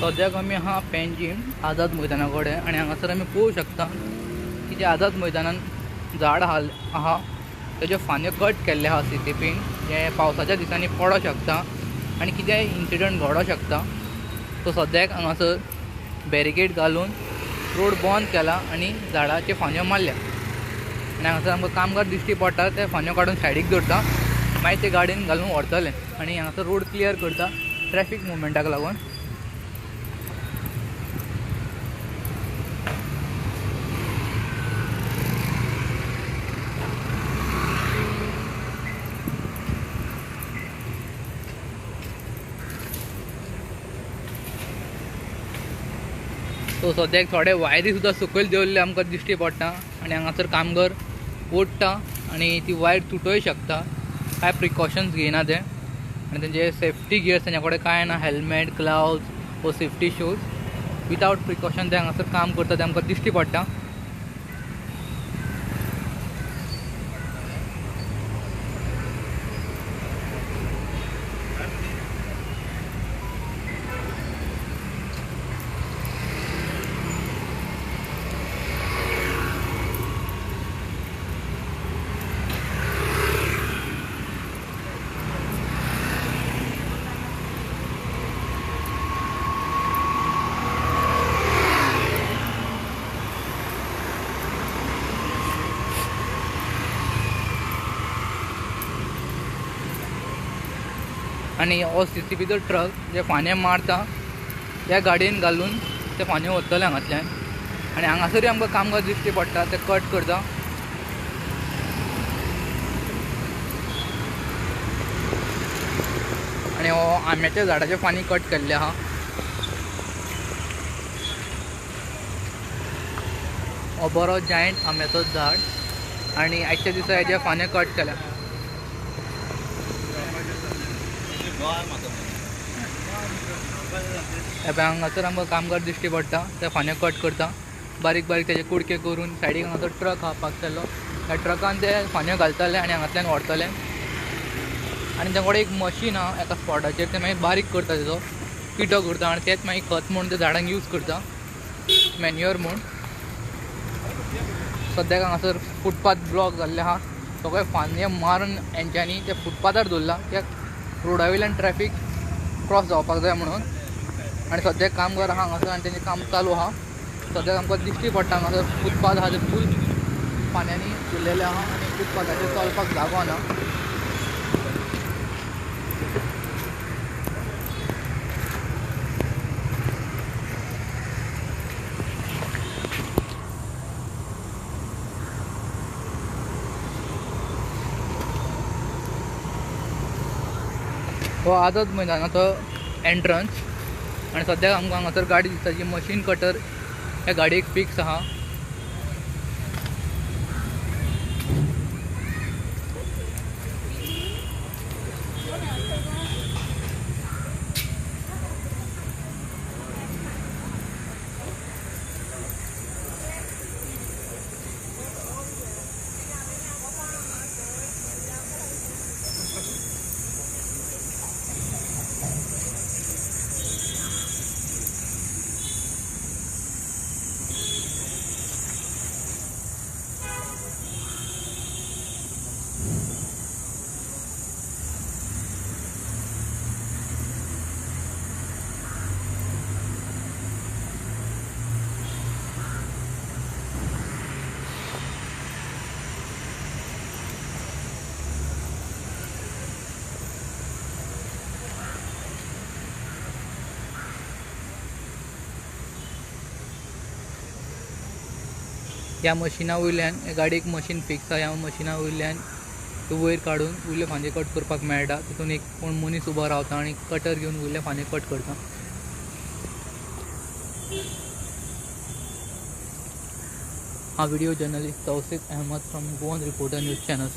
सद्याक आमी आहा पेंजीम आझाद मैदाना कडेन आनी हांगासर आमी पळोवंक शकता की जे आझाद मैदानान झाड आहा तेज्यो फांद्यो कट केल्ले आहा सीसीपीन जे पावसाच्या दिसांनी पडों शकता आनी कितेंय इन्सिडंट घडों शकता. सो सद्याक हांगासर बॅरिकेड घालून रोड बंद केला आनी झाडाचे फांद्यो मारल्या आनी हांगासर आमकां कामगार दिश्टी पडटा ते फांद्यो काडून सायडीक दवरता मागीर ते गाडयेन घालून व्हरतले आनी हांगासर रोड क्लियर करता ट्रॅफिक मुवमेंटाक लागून. सो सद्याक थोडे वायरी सुद्दां सकयल देंवल्ले आमकां दिश्टी पडटा आनी हांगासर कामगार ओडटा आनी ती वायर तुटूय शकता. कांय प्रिकॉशन्स घेयना ते आनी तेंचे सेफ्टी गियर्स तेंच्या कडेन कांय ना, हेल्मेट, ग्लावज वो सेफ्टी शूज विथआउट प्रिकॉशन ते हांगासर काम करता ते आमकां दिश्टी पडटा. आनी हो सीसीपीचो ट्रक जे फांदे मारता ह्या गाडयेन घालून ते फांदे व्हरतले हांगातल्यान आनी हांगासरूय आमकां कामगार दिश्टी पडटा ते कट करता. आनी हो आंब्याच्या झाडाचे फांदी कट केल्ले आहा. हो बरो जायंट आंब्याचो झाड आनी आजच्या दिसा हेजे फांदे कट केल्या. हांगासर आमकां कामगार दिश्टी पडटा ते फांदे कट करता बारीक बारीक तेजे कुडके करून सायडीक हांगासर ट्रक आहा पाकलेलो त्या ट्रकान ते फांदे घालतले आनी हांगातल्यान व्हरतले आनी तांचे कडेन एक मशीन आहा एका स्पॉटाचेर ते मागीर बारीक करता तेजो पिठो करता आनी तेच मागीर खत म्हणून ते झाडांक यूज करता मॅन्युअर म्हूण. सद्याक हांगासर फुटपाथ ब्लॉक जाल्ले आहा सगळे फांदे मारून हेंच्यांनी ते फुटपाथार दवरला कित्याक रोडा वयल्यान ट्रॅफिक क्रॉस जावपाक जाय म्हणून. आनी सद्याक कामगार आहा हांगासर आनी तेंचें काम चालू आहा. सद्याक आमकां दिश्टी पडटा हांगासर फुटपाथ आहा ते फूल फांद्यांनी फुल्लेले आहा आनी फुटपाथाचेर चलपाक जागो ना. हो आझाद मैदानाचो एंट्रन्स आनी सद्याक आमकां हांगासर गाडी दिसता जी मशीन कटर ह्या गाडयेक फिक्स आहा. ह्या मशिना वयल्यान गाडयेक मशीन फिक्स आहा. ह्या मशिना वयल्यान वयर काडून उरले फांदे कट करपाक मेळटा. तितून एक कोण मनीस उबो रावता आनी कटर घेवन उरले फांदे कट करता. हा video journalist Tausif Ahmed from Goan Reporter news channel.